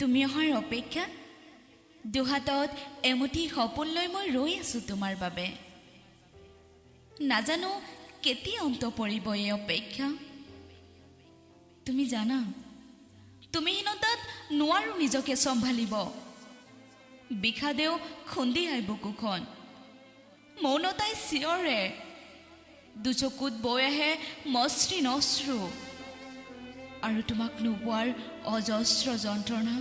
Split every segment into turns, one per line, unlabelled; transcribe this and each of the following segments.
তুমি অহাৰ অপেক্ষা দুহাতত এমুঠি সপোন লৈ মই ৰৈ আছো তোমাৰ বাবে। নাজানো কেতিয়া অন্ত পৰিব এই অপেক্ষা। তুমি জানা তুমিহীনতাত নোৱাৰো নিজকে চম্ভালিব। বিষাদেও খুন্দিয়াই বুকুখন, মৌনতাই চিঞৰে, দুচকুত বৈ আহে মসৃণ অশ্ৰু, আৰু তোমাক নোপোৱাৰ অজস্ৰ যন্ত্ৰণা।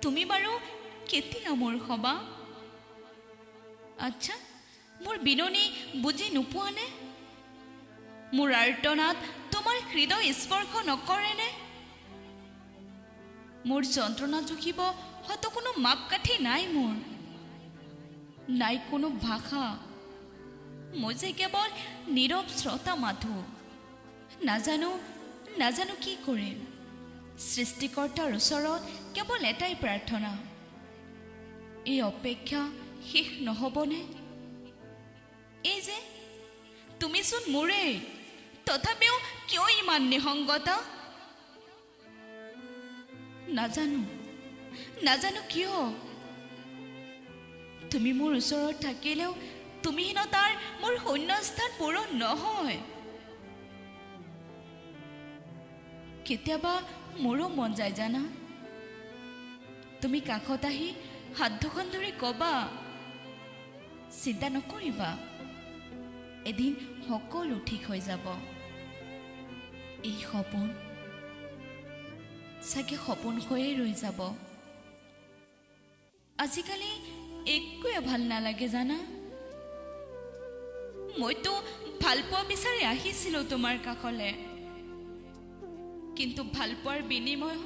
তুমি বাৰু কেতিয়া মোৰ হবা? আচ্ছা, মোৰ বিননি বুজি নোপোৱানে? মোৰ আৰ্তনাদ তোমাৰ হৃদয় স্পৰ্শ নকৰেনে? মোৰ যন্ত্ৰণা জুখিব হয়তো কোনো মাপকাঠি নাই, মোৰ নাই কোনো ভাষা। মই যে কেৱল নীৰৱ শ্ৰোতা মাথো। নাজানো কি কৰিম। সৃষ্টিকৰ্তাৰ ওচৰত কেৱল এটাই প্ৰাৰ্থনা, এই অপেক্ষা শেষ নহ'বনে? এই যে তুমিচোন মোৰেই, তথাপিও কিয় ইমান নিসংগতা? নাজানো কিয়। তুমি মোৰ ওচৰত থাকিলেও তুমিহীনতাৰ মোৰ শূন্যস্থান পূৰণ নহয়। কেতিয়াবা মোৰো মন যায় জানা, তুমি কাষত আহি হাত দুখন ধৰি ক'বা, চিন্তা নকৰিবা, এদিন সকলো ঠিক হৈ যাব। এই সপোন চাগে সপোন হৈয়ে ৰৈ যাব। আজিকালি একোৱে ভাল নালাগে জানা। মইতো ভালপোৱা বিচাৰি আহিছিলোঁ তোমাৰ কাষলে, কিন্তু ভালপোৱাৰ বিনিময়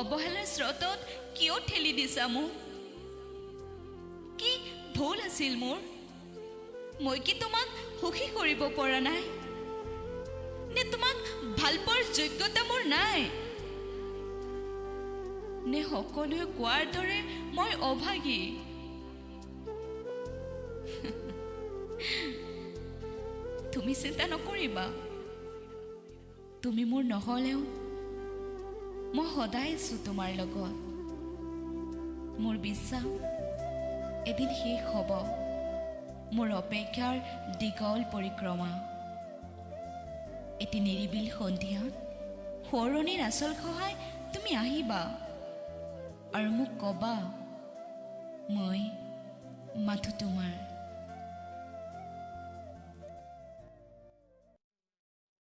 অৱহেলাৰ স্ৰোতত কিয় ঠেলি দিছা মোক? কি ভুল আছিল মোৰ? মই কি তোমাক সুখী কৰিব পৰা নাই? নে তোমাক ভালপোৱাৰ যোগ্যতা মোৰ নাই? নে সকলোৱে কোৱাৰ দৰে মই অভাগী? তুমি চিন্তা নকৰিবা, তুমি মোৰ নহ'লেও মই সদায় আছো তোমাৰ লগত। মোৰ বিশ্বাস এদিন শেষ হ'ব মোৰ অপেক্ষাৰ দীঘল পৰিক্ৰমা। এটি নিৰিবিল সন্ধিয়াত সোঁৱৰণিৰ আচল সহায় তুমি আহিবা আৰু মোক ক'বা, মই মাথো তোমাৰ।